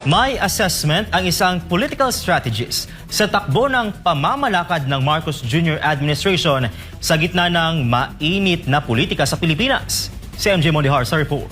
May assessment ang isang political strategist sa takbo ng pamamalakad ng Marcos Jr. administration sa gitna ng mainit na politika sa Pilipinas. Si MJ Mondihar sa report.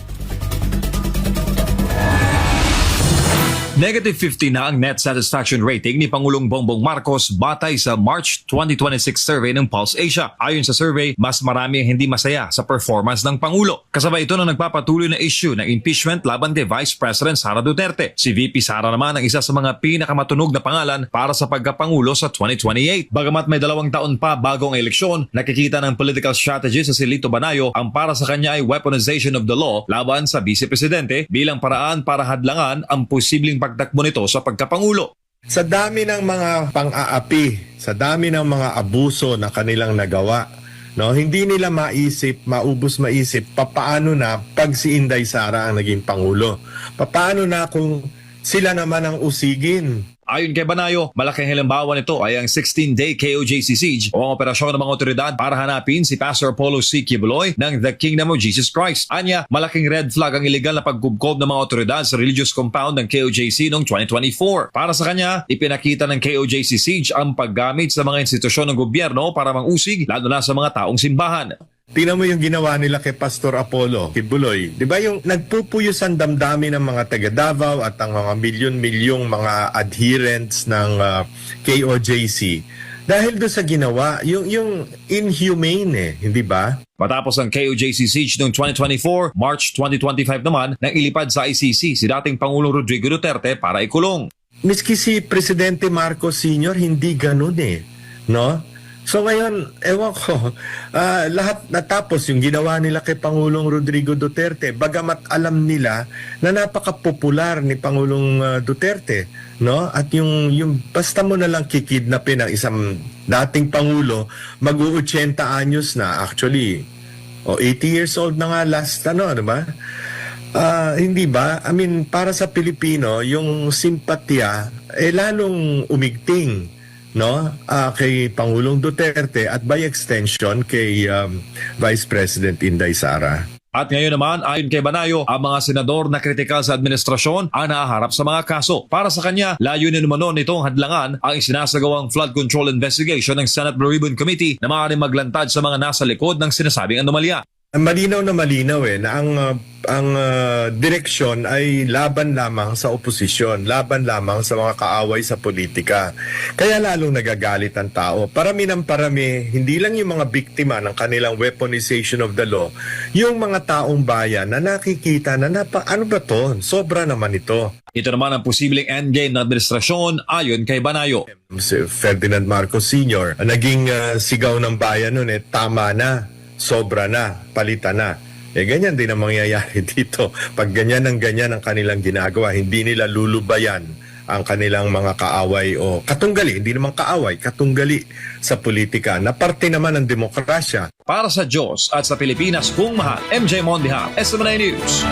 Negative 50 na ang net satisfaction rating ni Pangulong Bongbong Marcos batay sa March 2026 survey ng Pulse Asia. Ayon sa survey, mas marami ang hindi masaya sa performance ng Pangulo. Kasabay ito na nagpapatuloy na issue ng impeachment laban kay Vice President Sara Duterte. Si VP Sara naman ang isa sa mga pinakamatunog na pangalan para sa pagkapangulo sa 2028. Bagamat may 2 taon pa bago ang eleksyon, nakikita ng political strategist sa si Lito Banayo ang para sa kanya ay weaponization of the law laban sa Vice Presidente bilang paraan para hadlangan ang posibleng pagtakbo nito sa pagkapangulo. Sa dami ng mga pang-aapi, sa dami ng mga abuso na kanilang nagawa, no, hindi nila maubos maisip papaano na pag si Inday Sara ang naging pangulo. Papaano na kung sila naman ang usigin. Ayon kay Banayo, malaking halimbawa nito ay ang 16-day KOJC siege o ang operasyon ng mga otoridad para hanapin si Pastor Apollo C. Kibuloy ng The Kingdom of Jesus Christ. Anya, malaking red flag ang iligal na pagkubkob ng mga otoridad sa religious compound ng KOJC noong 2024. Para sa kanya, ipinakita ng KOJC siege ang paggamit sa mga institusyon ng gobyerno para mangusig lalo na sa mga taong simbahan. Tingnan mo yung ginawa nila kay Pastor Apollo Kibuloy. Di ba yung nagpupuyos ang damdamin ng mga taga Davao at ang mga milyon-milyong mga adherents ng KOJC dahil doon sa ginawa, yung inhumane hindi ba? Matapos ang KOJC siege noong 2024, March 2025 naman, nang ilipad sa ICC si dating Pangulong Rodrigo Duterte para ikulong. Miski si Presidente Marcos Sr. hindi ganun no? So ngayon, ewan ko, lahat natapos yung ginawa nila kay Pangulong Rodrigo Duterte, bagamat alam nila na napaka-popular ni Pangulong Duterte, no? At yung basta mo na lang kikidnapin ang isang dating Pangulo, mag-80 anyos na, actually, 80 years old na nga last, di ba? Hindi ba? I mean, para sa Pilipino, yung simpatya, lalong umigting, no, kay Pangulong Duterte at by extension kay Vice President Inday Sara. At ngayon naman, ayon kay Banayo, ang mga senador na kritikal sa administrasyon ang nahaharap sa mga kaso. Para sa kanya, layunin naman nitong hadlangan ang isinasagawang flood control investigation ng Senate Blue Ribbon Committee na maaaring maglantad sa mga nasa likod ng sinasabing anomalya. Malinaw na malinaw na ang direksyon ay laban lamang sa oposisyon, laban lamang sa mga kaaway sa politika. Kaya lalong nagagalit ang tao. Parami ng parami, hindi lang yung mga biktima ng kanilang weaponization of the law, yung mga taong bayan na nakikita na ano ba to? Sobra naman ito. Ito naman ang posibleng endgame ng administrasyon ayon kay Banayo. Si Ferdinand Marcos Sr. naging sigaw ng bayan nun tama na. Sobra na, palitan na. Ganyan din ang mangyayari dito. Pag ganyan ang kanilang ginagawa, hindi nila lulubayan ang kanilang mga kaaway o katunggali, hindi naman kaaway, katunggali sa politika na parte naman ng demokrasya. Para sa Diyos at sa Pilipinas kung mahal, MJ Mondihar, SMNI News.